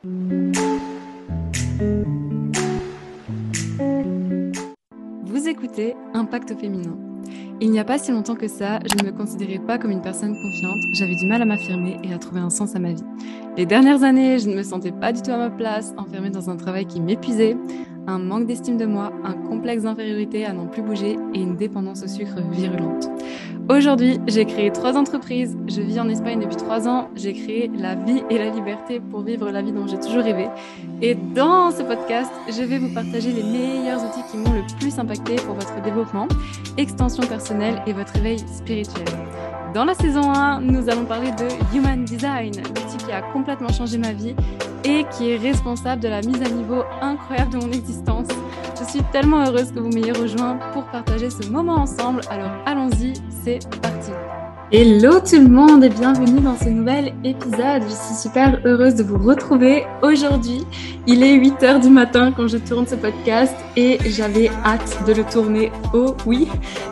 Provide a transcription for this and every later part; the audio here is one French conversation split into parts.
Vous écoutez Impact féminin. Il n'y a pas si longtemps que ça, je ne me considérais pas comme une personne confiante, j'avais du mal à m'affirmer et à trouver un sens à ma vie. Les dernières années, je ne me sentais pas du tout à ma place, enfermée dans un travail qui m'épuisait, un manque d'estime de moi, un complexe d'infériorité à n'en plus bouger et une dépendance au sucre virulente. Aujourd'hui, j'ai créé 3 entreprises, je vis en Espagne depuis 3 ans, j'ai créé la vie et la liberté pour vivre la vie dont j'ai toujours rêvé. Et dans ce podcast, je vais vous partager les meilleurs outils qui m'ont le plus impacté pour votre développement, extension personnelle et votre éveil spirituel. Dans la saison 1, nous allons parler de Human Design, l'outil qui a complètement changé ma vie et qui est responsable de la mise à niveau incroyable de mon existence. Je suis tellement heureuse que vous m'ayez rejoint pour partager ce moment ensemble. Alors allons-y, c'est parti. Hello tout le monde et bienvenue dans ce nouvel épisode. Je suis super heureuse de vous retrouver aujourd'hui. Il est 8h du matin quand je tourne ce podcast et j'avais hâte de le tourner. Oh oui,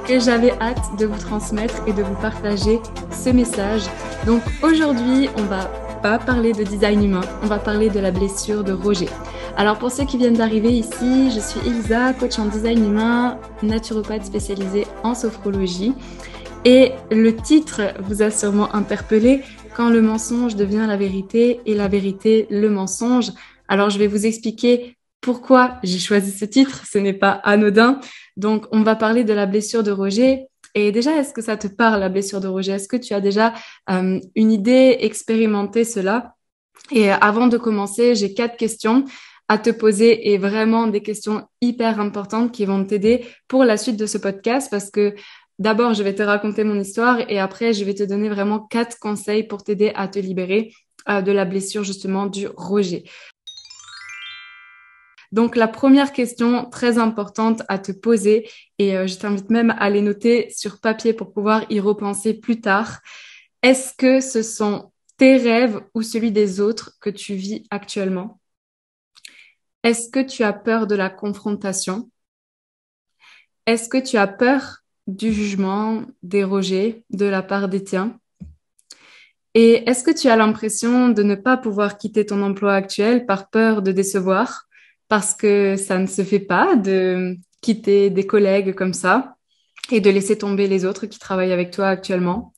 que j'avais hâte de vous transmettre et de vous partager ce message. Donc aujourd'hui, on va pas parler de design humain, on va parler de la blessure de rejet. Alors pour ceux qui viennent d'arriver ici, je suis Elisa, coach en design humain, naturopathe spécialisée en sophrologie. Et le titre vous a sûrement interpellé, quand le mensonge devient la vérité et la vérité le mensonge. Alors je vais vous expliquer pourquoi j'ai choisi ce titre, ce n'est pas anodin. Donc on va parler de la blessure de rejet. Et déjà, est-ce que ça te parle, la blessure de rejet? Est-ce que tu as déjà une idée, expérimenté cela? Et avant de commencer, j'ai 4 questions à te poser et vraiment des questions hyper importantes qui vont t'aider pour la suite de ce podcast parce que d'abord, je vais te raconter mon histoire et après, je vais te donner vraiment 4 conseils pour t'aider à te libérer de la blessure justement du rejet. Donc, la première question très importante à te poser, et je t'invite même à les noter sur papier pour pouvoir y repenser plus tard. Est-ce que ce sont tes rêves ou celui des autres que tu vis actuellement? Est-ce que tu as peur de la confrontation? Est-ce que tu as peur du jugement, des rejets de la part des tiens? Et est-ce que tu as l'impression de ne pas pouvoir quitter ton emploi actuel par peur de décevoir? Parce que ça ne se fait pas de quitter des collègues comme ça et de laisser tomber les autres qui travaillent avec toi actuellement.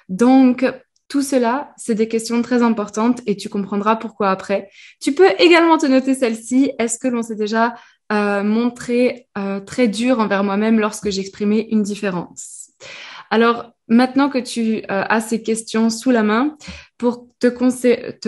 Donc, tout cela, c'est des questions très importantes et tu comprendras pourquoi après. Tu peux également te noter celle-ci. Est-ce que l'on s'est déjà montré très dur envers moi-même lorsque j'exprimais une différence? Alors, maintenant que tu as ces questions sous la main, pour te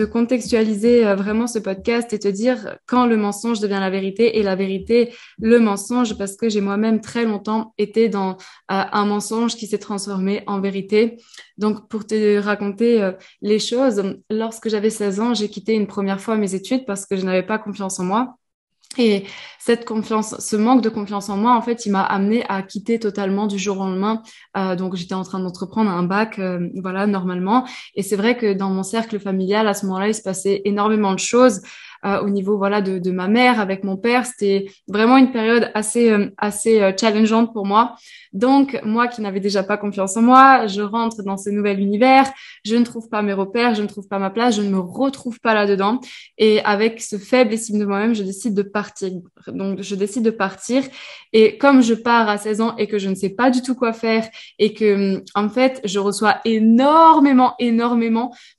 contextualiser vraiment ce podcast et te dire quand le mensonge devient la vérité et la vérité le mensonge, parce que j'ai moi-même très longtemps été dans un mensonge qui s'est transformé en vérité. Donc, pour te raconter les choses, lorsque j'avais 16 ans, j'ai quitté une première fois mes études parce que je n'avais pas confiance en moi. Et cette confiance, ce manque de confiance en moi, en fait, il m'a amené à quitter totalement du jour au lendemain. Donc, j'étais en train d'entreprendre un bac, voilà, normalement. Et c'est vrai que dans mon cercle familial, à ce moment-là, il se passait énormément de choses au niveau, voilà, de ma mère avec mon père. C'était vraiment une période assez challengeante pour moi. Donc, moi qui n'avais déjà pas confiance en moi, je rentre dans ce nouvel univers. Je ne trouve pas mes repères, je ne trouve pas ma place, je ne me retrouve pas là-dedans. Et avec ce faible estime de moi-même, je décide de partir. Donc, je décide de partir. Et comme je pars à 16 ans et que je ne sais pas du tout quoi faire et que, en fait, je reçois énormément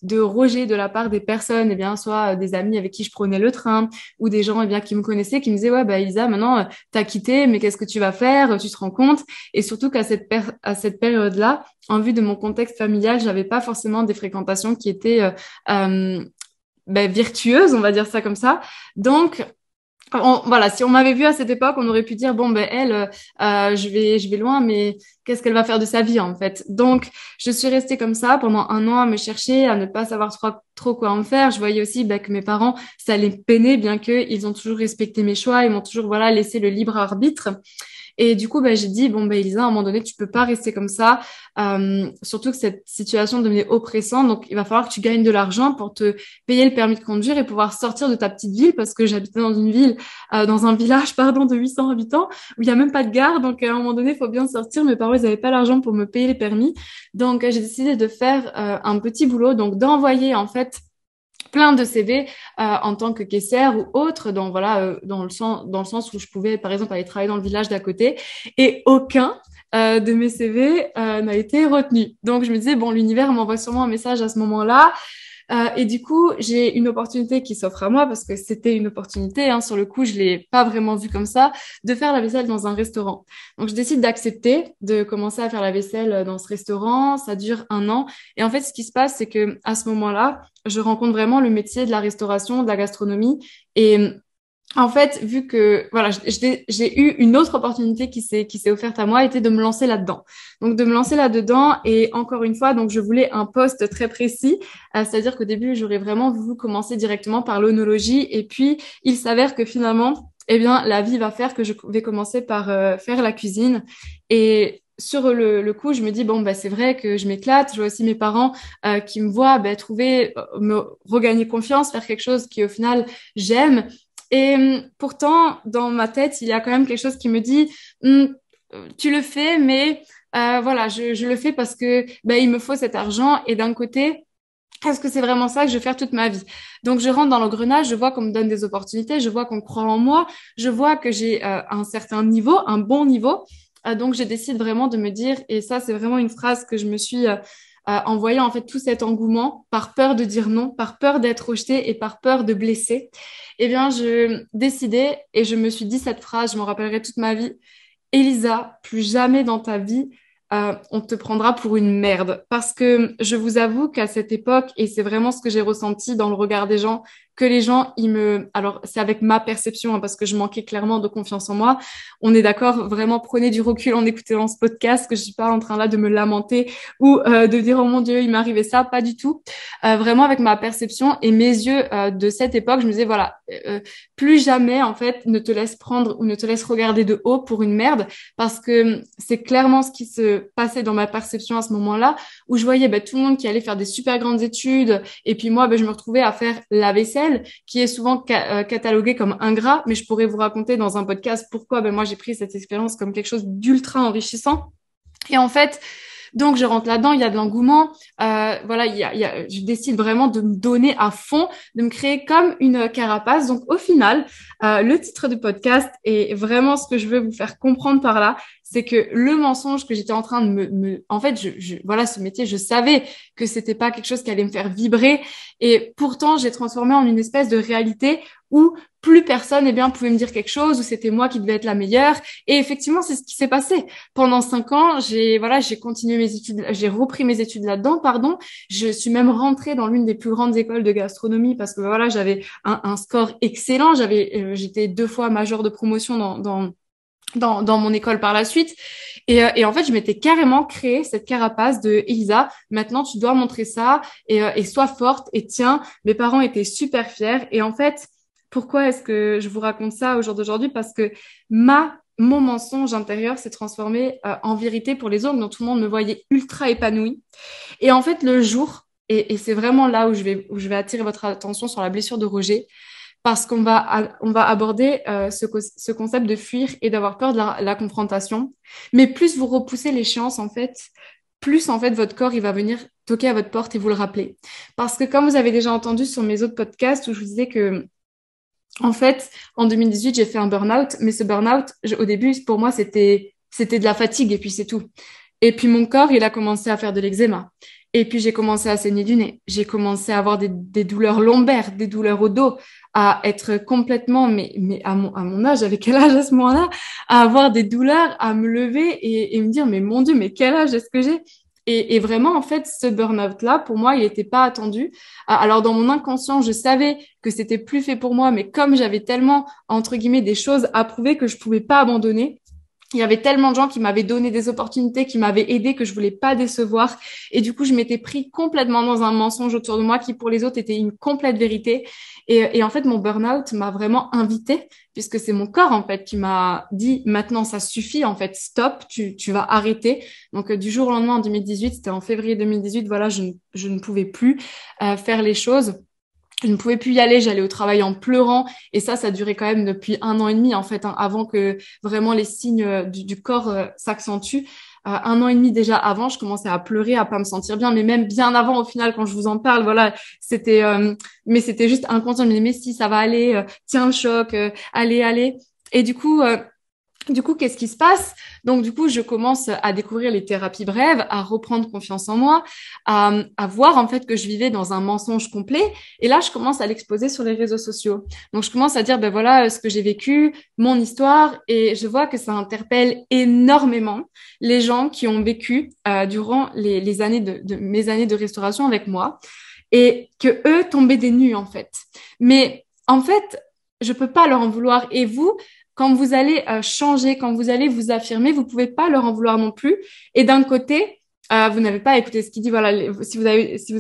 de rejets de la part des personnes, eh bien, soit des amis avec qui je prenais le train ou des gens, eh bien, qui me connaissaient, qui me disaient, ouais, bah, Elisa, maintenant, t'as quitté, mais qu'est-ce que tu vas faire? Tu te rends compte? Et surtout qu'à cette période-là, en vue de mon contexte familial, j'avais pas forcément des fréquentations qui étaient virtueuses, on va dire ça comme ça. Donc, voilà, si on m'avait vu à cette époque, on aurait pu dire bon ben elle, je vais loin, mais qu'est-ce qu'elle va faire de sa vie en fait? Donc je suis restée comme ça pendant 1 an à me chercher, à ne pas savoir trop quoi en faire. Je voyais aussi que mes parents, ça les peinait, bien que ils ont toujours respecté mes choix, ils m'ont toujours voilà laissé le libre arbitre. Et du coup, j'ai dit, bon, Elisa, à un moment donné, tu peux pas rester comme ça. Surtout que cette situation devenait oppressante. Donc, il va falloir que tu gagnes de l'argent pour te payer le permis de conduire et pouvoir sortir de ta petite ville parce que j'habitais dans une ville, dans un village, pardon, de 800 habitants où il y a même pas de gare. Donc, à un moment donné, il faut bien sortir. Mes parents, ils avaient pas l'argent pour me payer les permis. Donc, j'ai décidé de faire un petit boulot. Donc, d'envoyer, en fait, plein de CV en tant que caissière ou autre, dans le sens où je pouvais, par exemple, aller travailler dans le village d'à côté. Et aucun de mes CV n'a été retenu. Donc, je me disais, bon, l'univers m'envoie sûrement un message à ce moment-là. Et du coup, j'ai une opportunité qui s'offre à moi parce que c'était une opportunité. Sur le coup, je l'ai pas vraiment vu comme ça, de faire la vaisselle dans un restaurant. Donc, je décide d'accepter de commencer à faire la vaisselle dans ce restaurant. Ça dure 1 an. Et en fait, ce qui se passe, c'est que à ce moment-là, je rencontre vraiment le métier de la restauration, de la gastronomie. Et en fait, vu que voilà, j'ai eu une autre opportunité qui s'est offerte à moi, était de me lancer là-dedans. Donc de me lancer là-dedans et encore une fois, donc je voulais un poste très précis, c'est-à-dire qu'au début, j'aurais vraiment voulu commencer directement par l'onologie et puis il s'avère que finalement, eh bien, la vie va faire que je vais commencer par faire la cuisine et sur le coup, je me dis bon bah c'est vrai que je m'éclate. Je vois aussi mes parents qui me voient trouver, me regagner confiance, faire quelque chose qui au final j'aime. Et pourtant, dans ma tête, il y a quand même quelque chose qui me dit, Hum, tu le fais, mais voilà, je le fais parce que il me faut cet argent. Et d'un côté, est-ce que c'est vraiment ça que je vais faire toute ma vie? Donc, je rentre dans l'engrenage, je vois qu'on me donne des opportunités, je vois qu'on croit en moi, je vois que j'ai un certain niveau, un bon niveau. Donc, je décide vraiment de me dire, et ça, c'est vraiment une phrase que je me suis en voyant en fait tout cet engouement, par peur de dire non, par peur d'être rejetée et par peur de blesser. Eh bien, je décidais et je me suis dit cette phrase, je m'en rappellerai toute ma vie. Elisa, plus jamais dans ta vie, on te prendra pour une merde. Parce que je vous avoue qu'à cette époque, et c'est vraiment ce que j'ai ressenti dans le regard des gens, que les gens, alors c'est avec ma perception, parce que je manquais clairement de confiance en moi. On est d'accord, vraiment prenez du recul en écoutant ce podcast, que je suis pas en train là de me lamenter ou de dire oh mon Dieu, il m'est arrivé ça, pas du tout. Vraiment avec ma perception et mes yeux de cette époque, je me disais voilà, plus jamais en fait ne te laisse prendre ou ne te laisse regarder de haut pour une merde parce que c'est clairement ce qui se passait dans ma perception à ce moment-là où je voyais tout le monde qui allait faire des super grandes études et puis moi je me retrouvais à faire la vaisselle qui est souvent cataloguée comme ingrat, mais je pourrais vous raconter dans un podcast pourquoi moi j'ai pris cette expérience comme quelque chose d'ultra enrichissant. Et en fait, donc, je rentre là-dedans, il y a de l'engouement. Voilà, je décide vraiment de me donner à fond, de me créer comme une carapace. Donc, au final, le titre du podcast est vraiment ce que je veux vous faire comprendre par là, c'est que le mensonge que j'étais en train de en fait, voilà, ce métier, je savais que c'était pas quelque chose qui allait me faire vibrer. Et pourtant, j'ai transformé en une espèce de réalité où plus personne, pouvait me dire quelque chose, où c'était moi qui devais être la meilleure. Et effectivement, c'est ce qui s'est passé. Pendant 5 ans, j'ai continué mes études, j'ai repris mes études là-dedans, pardon. Je suis même rentrée dans l'une des plus grandes écoles de gastronomie parce que voilà, j'avais un score excellent. J'étais 2 fois majeure de promotion dans mon école par la suite. Et en fait, je m'étais carrément créé cette carapace de Elisa. Maintenant, tu dois montrer ça et sois forte. Et tiens, mes parents étaient super fiers. Et en fait, pourquoi est-ce que je vous raconte ça au jour d'aujourd'hui? Parce que mon mensonge intérieur s'est transformé en vérité pour les autres, dont tout le monde me voyait ultra épanouie. Et en fait, le jour, et c'est vraiment là où je vais attirer votre attention sur la blessure de Roger, parce qu'on va aborder ce concept de fuir et d'avoir peur de la confrontation. Mais plus vous repoussez l'échéance, en fait, plus en fait votre corps il va venir toquer à votre porte et vous le rappeler. Parce que comme vous avez déjà entendu sur mes autres podcasts où je vous disais que en fait, en 2018, j'ai fait un burn-out, mais ce burn-out, au début, pour moi, c'était de la fatigue et puis c'est tout. Et puis mon corps, il a commencé à faire de l'eczéma. Et puis j'ai commencé à saigner du nez. J'ai commencé à avoir des douleurs lombaires, des douleurs au dos, à être complètement, mais à mon âge, avec quel âge à ce moment-là, à avoir des douleurs, à me lever et me dire, mais mon Dieu, mais quel âge est-ce que j'ai? Et vraiment, en fait, ce burn-out-là, pour moi, il n'était pas attendu. Alors, dans mon inconscient, je savais que c'était plus fait pour moi, mais comme j'avais tellement, entre guillemets, des choses à prouver que je pouvais pas abandonner, il y avait tellement de gens qui m'avaient donné des opportunités, qui m'avaient aidé, que je voulais pas décevoir. Et du coup, je m'étais pris complètement dans un mensonge autour de moi qui, pour les autres, était une complète vérité. Et en fait, mon burn-out m'a vraiment invitée, puisque c'est mon corps, en fait, qui m'a dit, maintenant, ça suffit, en fait, stop, tu vas arrêter. Donc, du jour au lendemain, en 2018, c'était en février 2018, voilà, je ne pouvais plus faire les choses. Je ne pouvais plus y aller, j'allais au travail en pleurant et ça durait quand même depuis 1 an et demi en fait, avant que vraiment les signes du corps s'accentuent. un an et demi déjà avant, je commençais à pleurer, à pas me sentir bien, mais même bien avant au final quand je vous en parle, voilà, c'était mais c'était juste inconscient. Je me disais mais si ça va aller, tiens le choc, allez allez. Et du coup, qu'est-ce qui se passe? Donc, du coup, je commence à découvrir les thérapies brèves, à reprendre confiance en moi, à voir en fait que je vivais dans un mensonge complet. Et là, je commence à l'exposer sur les réseaux sociaux. Donc, je commence à dire, ben voilà, ce que j'ai vécu, mon histoire, et je vois que ça interpelle énormément les gens qui ont vécu durant les années de mes années de restauration avec moi, et que eux tombaient des nues en fait. Mais en fait, je peux pas leur en vouloir. Et vous, quand vous allez changer, quand vous allez vous affirmer, vous pouvez pas leur en vouloir non plus. Et d'un côté, vous n'avez pas écouté ce qu'il dit. Voilà, si vous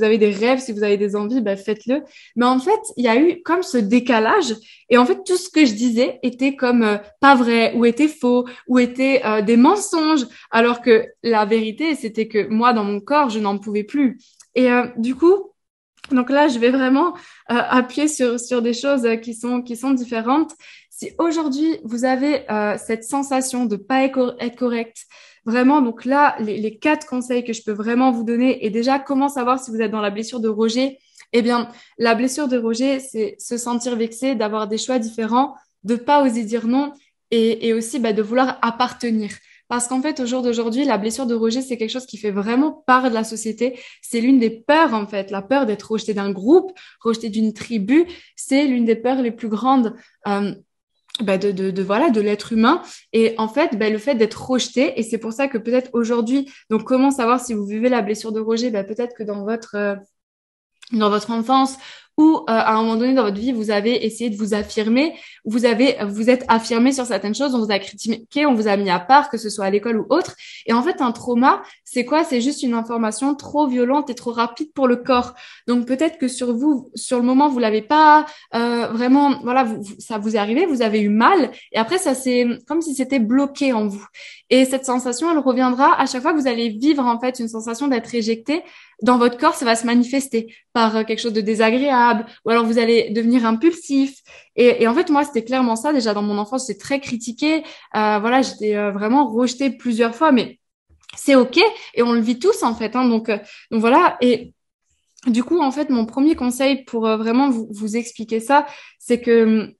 avez des rêves, si vous avez des envies, ben faites-le. Mais en fait, il y a eu comme ce décalage. Et en fait, tout ce que je disais était comme pas vrai, ou était faux, ou était des mensonges. Alors que la vérité, c'était que moi, dans mon corps, je n'en pouvais plus. Et du coup, donc là, je vais vraiment appuyer sur des choses qui sont différentes. Si aujourd'hui, vous avez cette sensation de pas être correct, vraiment, donc là, les 4 conseils que je peux vraiment vous donner, et déjà, comment savoir si vous êtes dans la blessure de rejet? Eh bien, la blessure de rejet, c'est se sentir vexé, d'avoir des choix différents, de pas oser dire non, et aussi bah, de vouloir appartenir. Parce qu'en fait, au jour d'aujourd'hui, la blessure de rejet, c'est quelque chose qui fait vraiment part de la société. C'est l'une des peurs, en fait. La peur d'être rejeté d'un groupe, rejeté d'une tribu, c'est l'une des peurs les plus grandes voilà, de l'être humain. Et en fait, le fait d'être rejeté, et c'est pour ça que peut-être aujourd'hui, donc comment savoir si vous vivez la blessure de rejet? Peut-être que dans votre enfance ou à un moment donné dans votre vie, vous avez essayé de vous affirmer, vous êtes affirmé sur certaines choses, on vous a critiqué, on vous a mis à part, que ce soit à l'école ou autre. Et en fait, un trauma, c'est quoi? C'est juste une information trop violente et trop rapide pour le corps. Donc peut-être que sur vous, sur le moment, vous l'avez pas vraiment, voilà, ça vous est arrivé, vous avez eu mal, et après ça c'est comme si c'était bloqué en vous. Et cette sensation, elle reviendra à chaque fois que vous allez vivre en fait une sensation d'être éjecté dans votre corps, ça va se manifester par quelque chose de désagréable, ou alors vous allez devenir impulsif. Et en fait, moi, c'était clairement ça. Déjà, dans mon enfance, j'étais très critiquée. Voilà, j'étais vraiment rejetée plusieurs fois, mais c'est OK. Et on le vit tous, en fait. Hein, donc voilà. Et du coup, en fait, mon premier conseil pour vraiment vous expliquer ça, c'est que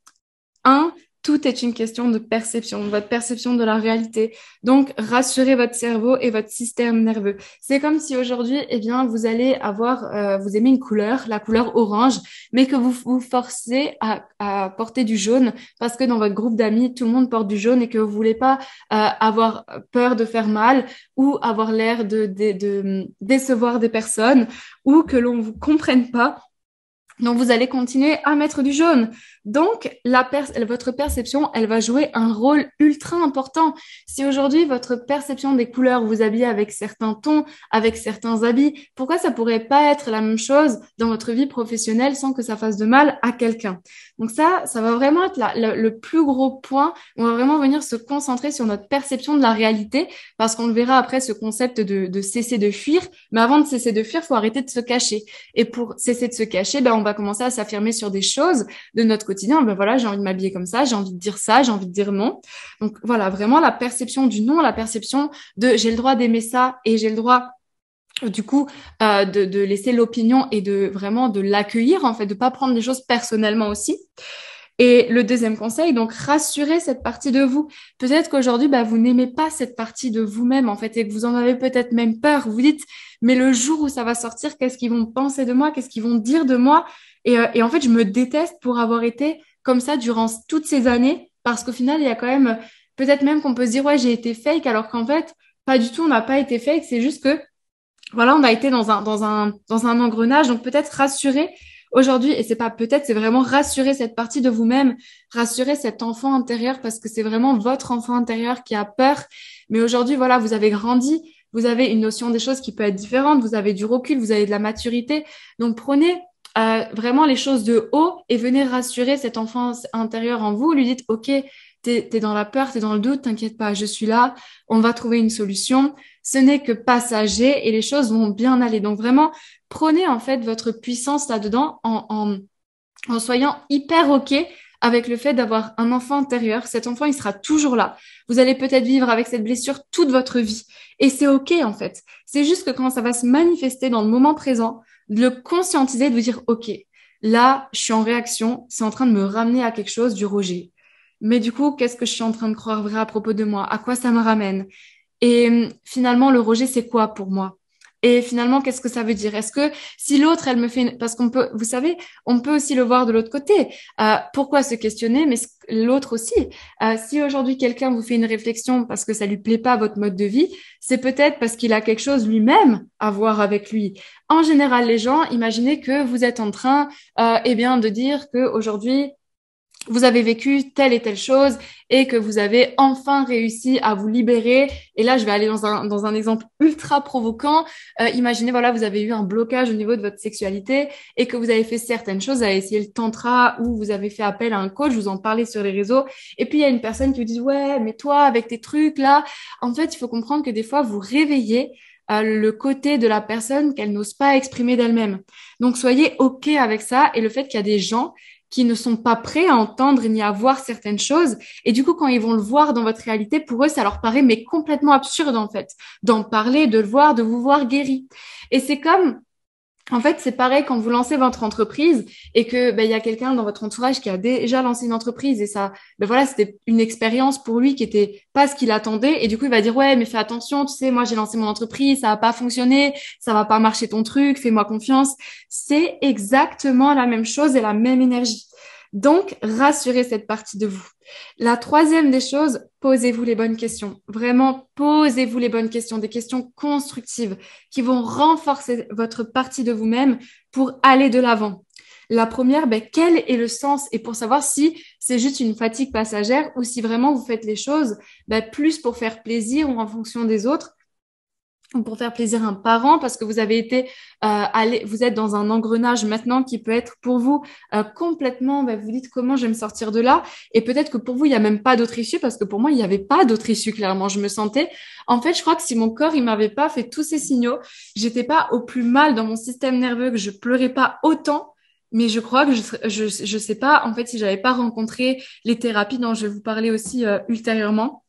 un, tout est une question de perception, votre perception de la réalité. Donc, rassurez votre cerveau et votre système nerveux. C'est comme si aujourd'hui, eh bien, vous allez vous aimez une couleur, la couleur orange, mais que vous vous forcez à porter du jaune parce que dans votre groupe d'amis, tout le monde porte du jaune et que vous voulez pas avoir peur de faire mal ou avoir l'air de décevoir des personnes ou que l'on vous comprenne pas. Donc, vous allez continuer à mettre du jaune. Donc, votre perception, elle va jouer un rôle ultra important. Si aujourd'hui, votre perception des couleurs, vous habillez avec certains tons, avec certains habits, pourquoi ça pourrait pas être la même chose dans votre vie professionnelle sans que ça fasse de mal à quelqu'un? Donc ça va vraiment être le plus gros point. On va vraiment venir se concentrer sur notre perception de la réalité parce qu'on le verra après ce concept de cesser de fuir. Mais avant de cesser de fuir, il faut arrêter de se cacher. Et pour cesser de se cacher, on va commencer à s'affirmer sur des choses de notre quotidien. Voilà, j'ai envie de m'habiller comme ça, j'ai envie de dire ça, j'ai envie de dire non. Donc voilà, vraiment la perception du non, la perception de j'ai le droit d'aimer ça et j'ai le droit du coup de laisser l'opinion et de vraiment de l'accueillir en fait, de pas prendre les choses personnellement aussi. Et le deuxième conseil, donc rassurez cette partie de vous. Peut-être qu'aujourd'hui, vous n'aimez pas cette partie de vous-même en fait et que vous en avez peut-être même peur. Vous dites, mais le jour où ça va sortir, qu'est-ce qu'ils vont penser de moi? Qu'est-ce qu'ils vont dire de moi? Et en fait, je me déteste pour avoir été comme ça durant toutes ces années parce qu'au final, il y a quand même, peut-être même qu'on peut se dire, ouais, j'ai été fake alors qu'en fait, pas du tout, on n'a pas été fake. C'est juste que voilà, on a été dans un engrenage, donc peut-être rassurer aujourd'hui, et c'est pas peut-être, c'est vraiment rassurer cette partie de vous-même, rassurer cet enfant intérieur, parce que c'est vraiment votre enfant intérieur qui a peur. Mais aujourd'hui, voilà, vous avez grandi, vous avez une notion des choses qui peut être différente, vous avez du recul, vous avez de la maturité. Donc prenez vraiment les choses de haut et venez rassurer cet enfant intérieur en vous, lui dites, OK, t'es dans la peur, t'es dans le doute, t'inquiète pas, je suis là, on va trouver une solution. Ce n'est que passager et les choses vont bien aller. Donc vraiment, prenez en fait votre puissance là-dedans en soyant hyper OK avec le fait d'avoir un enfant intérieur. Cet enfant, il sera toujours là. Vous allez peut-être vivre avec cette blessure toute votre vie. Et c'est OK, en fait. C'est juste que quand ça va se manifester dans le moment présent, de le conscientiser, de vous dire, OK, là, je suis en réaction, c'est en train de me ramener à quelque chose, du rejet. Mais du coup, qu'est-ce que je suis en train de croire vrai à propos de moi? À quoi ça me ramène? Et finalement, le rejet, c'est quoi pour moi? Et finalement, qu'est-ce que ça veut dire? Est-ce que si l'autre, elle me fait parce qu'on peut, vous savez, on peut aussi le voir de l'autre côté. Pourquoi se questionner, mais l'autre aussi. Si aujourd'hui quelqu'un vous fait une réflexion parce que ça lui plaît pas votre mode de vie, c'est peut-être parce qu'il a quelque chose lui-même à voir avec lui. En général, les gens, imaginez que vous êtes en train, eh bien, de dire que aujourd'hui vous avez vécu telle et telle chose et que vous avez enfin réussi à vous libérer. Et là, je vais aller dans un exemple ultra provoquant. Imaginez, voilà, vous avez eu un blocage au niveau de votre sexualité et que vous avez fait certaines choses, vous avez essayé le tantra ou vous avez fait appel à un coach, vous en parlez sur les réseaux. Et puis, il y a une personne qui vous dit, ouais, mais toi, avec tes trucs là, en fait, il faut comprendre que des fois, vous réveillez le côté de la personne qu'elle n'ose pas exprimer d'elle-même. Donc, soyez OK avec ça et le fait qu'il y a des gens qui ne sont pas prêts à entendre ni à voir certaines choses. Et du coup, quand ils vont le voir dans votre réalité, pour eux, ça leur paraît mais complètement absurde en fait, d'en parler, de le voir, de vous voir guéri. Et c'est comme en fait, c'est pareil quand vous lancez votre entreprise et que il y a quelqu'un dans votre entourage qui a déjà lancé une entreprise et ça, voilà, c'était une expérience pour lui qui était pas ce qu'il attendait et du coup il va dire ouais mais fais attention, tu sais moi j'ai lancé mon entreprise, ça va pas fonctionner, ça va pas marcher ton truc, fais-moi confiance. C'est exactement la même chose et la même énergie. Donc rassurez cette partie de vous. La troisième des choses, posez-vous les bonnes questions. Vraiment, posez-vous les bonnes questions, des questions constructives qui vont renforcer votre partie de vous-même pour aller de l'avant. La première, quel est le sens? Et pour savoir si c'est juste une fatigue passagère ou si vraiment vous faites les choses plus pour faire plaisir ou en fonction des autres ou pour faire plaisir à un parent parce que vous avez été vous êtes dans un engrenage maintenant qui peut être pour vous complètement, vous dites comment je vais me sortir de là et peut-être que pour vous il n'y a même pas d'autre issue parce que pour moi il n'y avait pas d'autre issue clairement. Je me sentais, en fait je crois que si mon corps il m'avait pas fait tous ces signaux, j'étais pas au plus mal dans mon système nerveux, que je pleurais pas autant. Mais je crois que je sais pas en fait si j'avais pas rencontré les thérapies dont je vais vous parler aussi ultérieurement.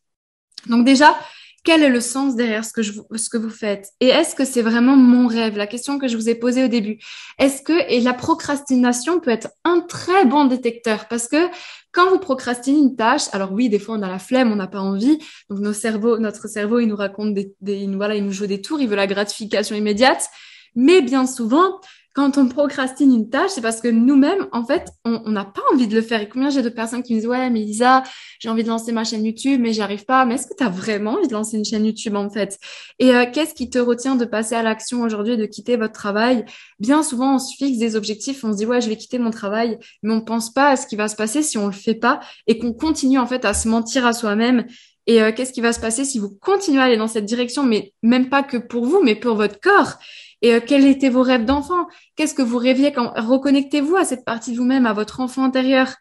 Donc déjà, quel est le sens derrière ce que vous faites? Et est-ce que c'est vraiment mon rêve? La question que je vous ai posée au début. Et la procrastination peut être un très bon détecteur parce que quand vous procrastinez une tâche, alors oui, des fois on a la flemme, on n'a pas envie, donc notre cerveau, il nous raconte il nous joue des tours, il veut la gratification immédiate. Mais bien souvent, quand on procrastine une tâche, c'est parce que nous-mêmes, en fait, on n'a pas envie de le faire. Et combien j'ai de personnes qui me disent, ouais, mais Lisa, j'ai envie de lancer ma chaîne YouTube, mais j'y arrive pas. Mais est-ce que tu as vraiment envie de lancer une chaîne YouTube, en fait? Et qu'est-ce qui te retient de passer à l'action aujourd'hui, de quitter votre travail? Bien souvent, on se fixe des objectifs, on se dit, ouais, je vais quitter mon travail, mais on pense pas à ce qui va se passer si on le fait pas et qu'on continue, en fait, à se mentir à soi-même. Et qu'est-ce qui va se passer si vous continuez à aller dans cette direction, mais même pas que pour vous, mais pour votre corps? Et quels étaient vos rêves d'enfant? Qu'est-ce que vous rêviez quand reconnectez-vous à cette partie de vous-même, à votre enfant intérieur?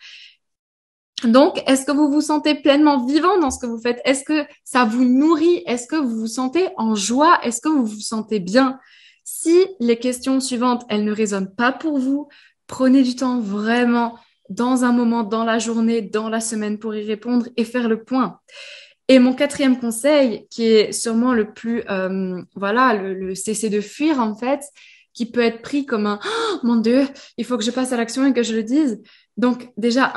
Donc, est-ce que vous vous sentez pleinement vivant dans ce que vous faites? Est-ce que ça vous nourrit? Est-ce que vous vous sentez en joie? Est-ce que vous vous sentez bien? Si les questions suivantes, elles ne résonnent pas pour vous, prenez du temps vraiment dans un moment, dans la journée, dans la semaine pour y répondre et faire le point. Et mon quatrième conseil, qui est sûrement le plus, le cesser de fuir en fait, qui peut être pris comme un oh, mon Dieu, il faut que je passe à l'action et que je le dise. Donc déjà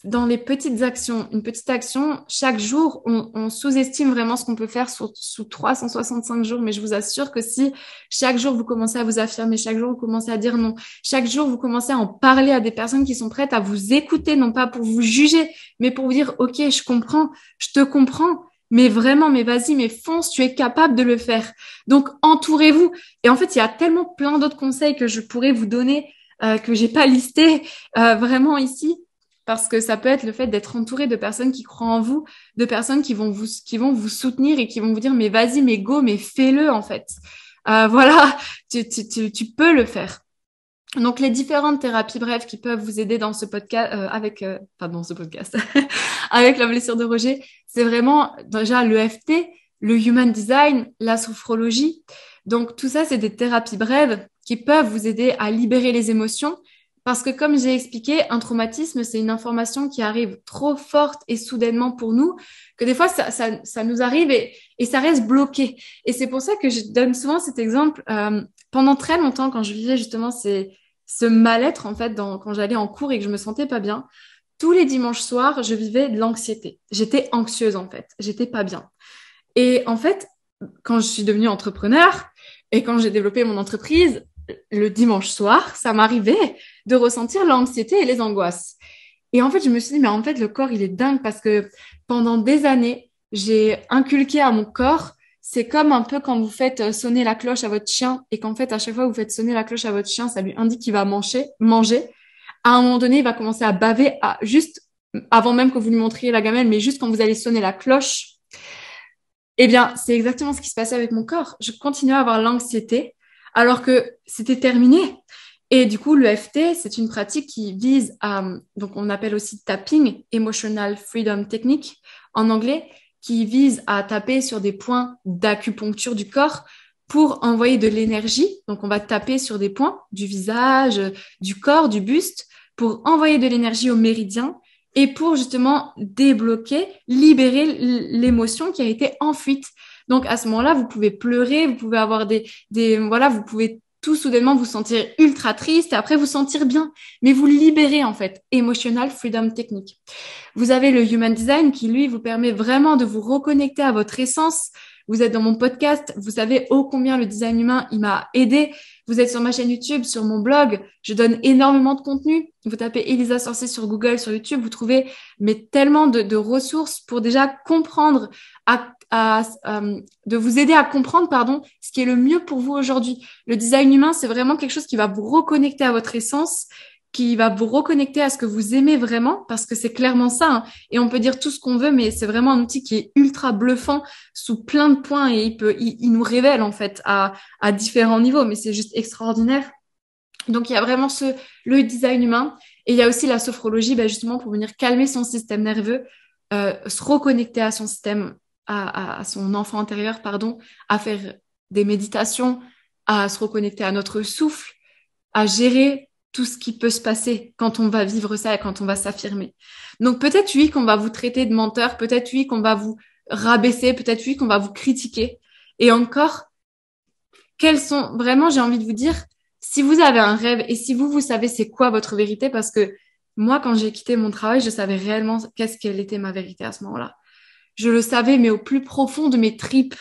dans les petites actions, une petite action chaque jour, on sous-estime vraiment ce qu'on peut faire sous 365 jours. Mais je vous assure que si chaque jour vous commencez à vous affirmer, chaque jour vous commencez à dire non, chaque jour vous commencez à en parler à des personnes qui sont prêtes à vous écouter, non pas pour vous juger, mais pour vous dire ok, je comprends, je te comprends. Mais vraiment, mais vas-y, mais fonce, tu es capable de le faire. Donc, entourez-vous. Et en fait, il y a tellement plein d'autres conseils que je pourrais vous donner, que j'ai pas listé vraiment ici, parce que ça peut être le fait d'être entouré de personnes qui croient en vous, de personnes qui vont vous soutenir et qui vont vous dire, mais vas-y, mais go, mais fais-le, en fait. Voilà, tu peux le faire. Donc, les différentes thérapies brèves qui peuvent vous aider dans ce podcast, dans ce podcast, avec la blessure de rejet, c'est vraiment déjà l'EFT, le Human Design, la sophrologie. Donc, tout ça, c'est des thérapies brèves qui peuvent vous aider à libérer les émotions, Parce que comme j'ai expliqué, un traumatisme, c'est une information qui arrive trop forte et soudainement pour nous, que des fois, ça nous arrive et ça reste bloqué. Et c'est pour ça que je donne souvent cet exemple. Pendant très longtemps, quand je vivais justement ce mal-être, en fait, quand j'allais en cours et que je me sentais pas bien, tous les dimanches soirs, je vivais de l'anxiété. J'étais anxieuse, en fait. J'étais pas bien. Et en fait, quand je suis devenue entrepreneur et quand j'ai développé mon entreprise, le dimanche soir, ça m'arrivait de ressentir l'anxiété et les angoisses. Et en fait, je me suis dit, mais en fait, le corps, il est dingue parce que pendant des années, j'ai inculqué à mon corps, c'est comme un peu quand vous faites sonner la cloche à votre chien et qu'en fait, à chaque fois que vous faites sonner la cloche à votre chien, ça lui indique qu'il va manger. À un moment donné, il va commencer à baver juste avant même que vous lui montriez la gamelle, mais juste quand vous allez sonner la cloche. Eh bien, c'est exactement ce qui se passait avec mon corps. Je continuais à avoir l'anxiété alors que c'était terminé. Et du coup, l'EFT, c'est une pratique qui vise à, donc on appelle aussi tapping, Emotional Freedom Technique en anglais, qui vise à taper sur des points d'acupuncture du corps pour envoyer de l'énergie. Donc, on va taper sur des points du visage, du corps, du buste, pour envoyer de l'énergie au méridien et pour justement débloquer, libérer l'émotion qui a été enfuite. Donc, à ce moment-là, vous pouvez pleurer, vous pouvez avoir voilà, vous pouvez tout soudainement vous sentir ultra triste et après vous sentir bien. Mais vous libérez en fait. Emotional Freedom Technique. Vous avez le Human Design qui, lui, vous permet vraiment de vous reconnecter à votre essence. Vous êtes dans mon podcast, vous savez ô combien le design humain, il m'a aidé. Vous êtes sur ma chaîne YouTube, sur mon blog, je donne énormément de contenu. Vous tapez Elisa Sorcier sur Google, sur YouTube, vous trouvez mais tellement de ressources pour déjà comprendre, de vous aider à comprendre, ce qui est le mieux pour vous aujourd'hui. Le design humain, c'est vraiment quelque chose qui va vous reconnecter à votre essence, qui va vous reconnecter à ce que vous aimez vraiment, parce que c'est clairement ça, hein. Et on peut dire tout ce qu'on veut, mais c'est vraiment un outil qui est ultra bluffant sous plein de points et il nous révèle en fait à différents niveaux, mais c'est juste extraordinaire. Donc il y a vraiment le design humain et il y a aussi la sophrologie, justement pour venir calmer son système nerveux, se reconnecter à son système, à son enfant intérieur, à faire des méditations, à se reconnecter à notre souffle, à gérer tout ce qui peut se passer quand on va vivre ça et quand on va s'affirmer. Donc peut-être oui qu'on va vous traiter de menteur, peut-être oui qu'on va vous rabaisser, peut-être oui qu'on va vous critiquer. Et encore, vraiment, j'ai envie de vous dire, si vous avez un rêve et si vous savez c'est quoi votre vérité, parce que moi, quand j'ai quitté mon travail, je savais réellement quelle était ma vérité à ce moment-là. Je le savais, mais au plus profond de mes tripes.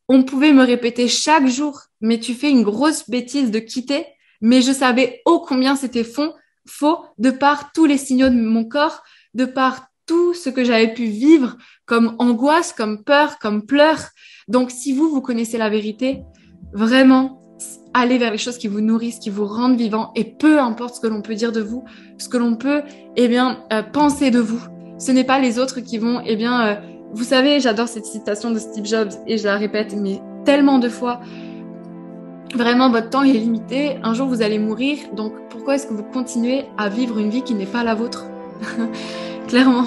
On pouvait me répéter chaque jour, mais tu fais une grosse bêtise de quitter. Mais je savais ô combien c'était faux, de par tous les signaux de mon corps, de par tout ce que j'avais pu vivre comme angoisse, comme peur, comme pleurs. Donc, si vous connaissez la vérité, vraiment, allez vers les choses qui vous nourrissent, qui vous rendent vivant, et peu importe ce que l'on peut dire de vous, ce que l'on peut, penser de vous. Ce n'est pas les autres qui vont, vous savez, j'adore cette citation de Steve Jobs et je la répète, mais tellement de fois. Vraiment, votre temps est limité. Un jour, vous allez mourir. Donc, pourquoi est-ce que vous continuez à vivre une vie qui n'est pas la vôtre? Clairement.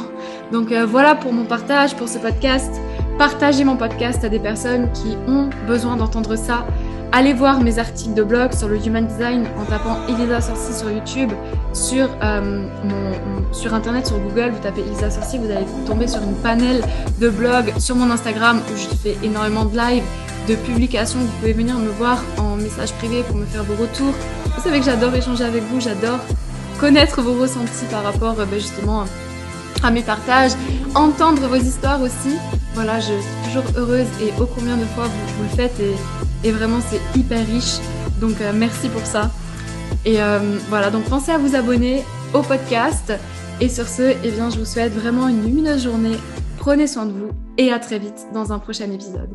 Donc, voilà pour mon partage, pour ce podcast. Partagez mon podcast à des personnes qui ont besoin d'entendre ça. Allez voir mes articles de blog sur le Human Design en tapant Elisa Sorcier sur YouTube, sur Internet, sur Google, vous tapez Elisa Sorcier, vous allez tomber sur une panel de blogs, sur mon Instagram où je fais énormément de live, de publications. Vous pouvez venir me voir en message privé pour me faire vos retours. Vous savez que j'adore échanger avec vous, j'adore connaître vos ressentis par rapport justement à mes partages, entendre vos histoires aussi. Voilà, je suis toujours heureuse et ô combien de fois vous le faites et vraiment c'est hyper riche. Donc merci pour ça. Et voilà, donc pensez à vous abonner au podcast. Et sur ce, je vous souhaite vraiment une lumineuse journée. Prenez soin de vous et à très vite dans un prochain épisode.